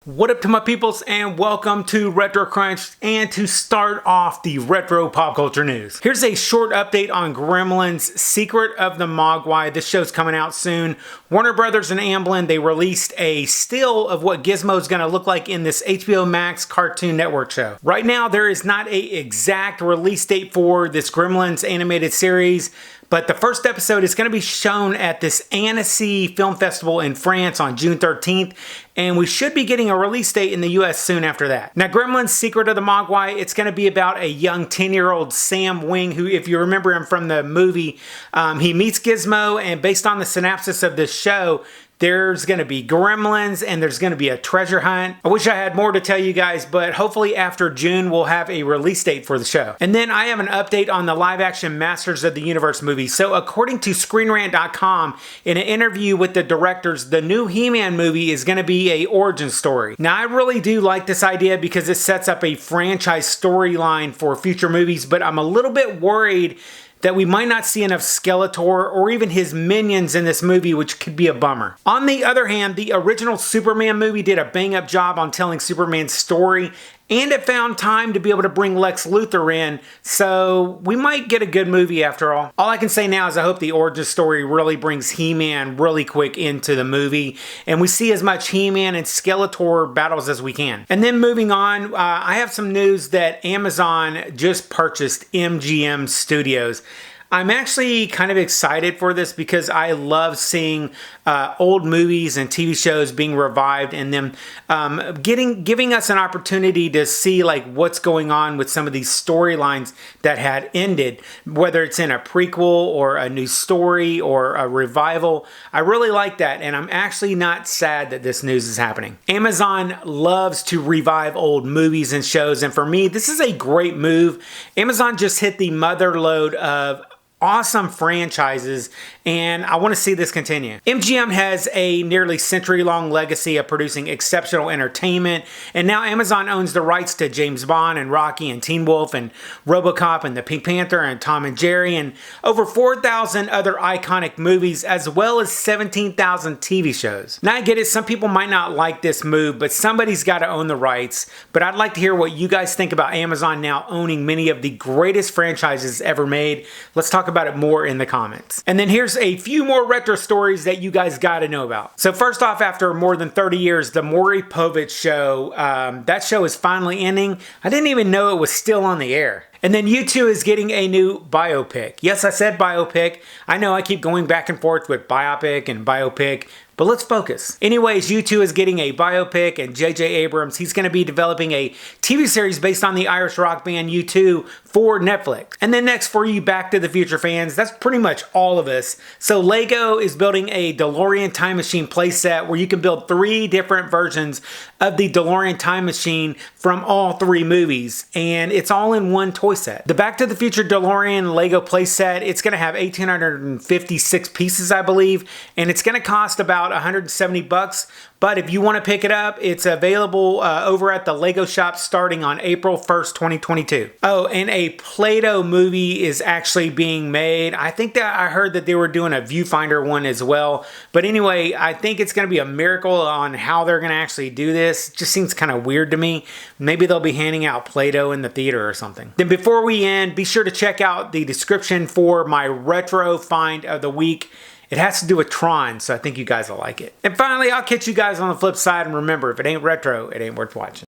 What up to my peoples, and welcome to Retro Crunch. And to start off the retro pop culture news, here's a short update on Gremlins Secret of the Mogwai. This show's coming out soon. Warner Brothers and Amblin, they released a still of what Gizmo's gonna look like in this HBO Max Cartoon Network show. Right now there is not an exact release date for this Gremlins animated series, but the first episode is going to be shown at this Annecy Film Festival in France on June 13th, and we should be getting a release date in the US soon after that. Now, Gremlins Secret of the Mogwai, it's going to be about a young 10-year-old Sam Wing, who, if you remember him from the movie, he meets Gizmo, and based on the synopsis of this show, there's going to be gremlins and there's going to be a treasure hunt. I wish I had more to tell you guys, but hopefully after June we'll have a release date for the show. And then I have an update on the live action Masters of the Universe movie. So according to ScreenRant.com, in an interview with the directors, the new He-Man movie is going to be a origin story. Now I really do like this idea because it sets up a franchise storyline for future movies, but I'm a little bit worried that we might not see enough Skeletor or even his minions in this movie, which could be a bummer. On the other hand, the original Superman movie did a bang-up job on telling Superman's story, and it found time to be able to bring Lex Luthor in, so we might get a good movie after all. All I can say now is I hope the origin story really brings He-Man really quick into the movie, and we see as much He-Man and Skeletor battles as we can. And then moving on, I have some news that Amazon just purchased MGM Studios. I'm actually kind of excited for this because I love seeing old movies and TV shows being revived and them giving us an opportunity to see like what's going on with some of these storylines that had ended, whether it's in a prequel or a new story or a revival. I really like that, and I'm actually not sad that this news is happening. Amazon loves to revive old movies and shows, and for me, this is a great move. Amazon just hit the mother lode of awesome franchises, and I want to see this continue. MGM has a nearly century-long legacy of producing exceptional entertainment, and now Amazon owns the rights to James Bond and Rocky and Teen Wolf and RoboCop and the Pink Panther and Tom and Jerry and over 4,000 other iconic movies, as well as 17,000 TV shows. Now I get it, some people might not like this move, but somebody's got to own the rights. But I'd like to hear what you guys think about Amazon now owning many of the greatest franchises ever made. Let's talk about it more in the comments. And then here's a few more retro stories that you guys got to know about. So first off, after more than 30 years, the Maury Povich show, that show is finally ending. I didn't even know it was still on the air. And then U2 is getting a new biopic. Yes, I said biopic. I know I keep going back and forth with biopic and biopic, but let's focus. Anyways, U2 is getting a biopic, and J.J. Abrams, he's going to be developing a TV series based on the Irish rock band U2 for Netflix. And then next, for you Back to the Future fans, that's pretty much all of us. So Lego is building a DeLorean Time Machine playset where you can build 3 different versions of the DeLorean Time Machine from all 3 movies, and it's all in one toy set. The Back to the Future DeLorean Lego playset, it's going to have 1,856 pieces, I believe, and it's going to cost about $170. But if you want to pick it up, it's available over at the Lego shop starting on April 1st, 2022. Oh, and a Play-Doh movie is actually being made. I think that I heard that they were doing a viewfinder one as well. But anyway, I think it's going to be a miracle on how they're going to actually do this. It just seems kind of weird to me. Maybe they'll be handing out Play-Doh in the theater or something. Then before we end, be sure to check out the description for my retro find of the week. It has to do with Tron, so I think you guys will like it. And finally, I'll catch you guys on the flip side, and remember, if it ain't retro, it ain't worth watching.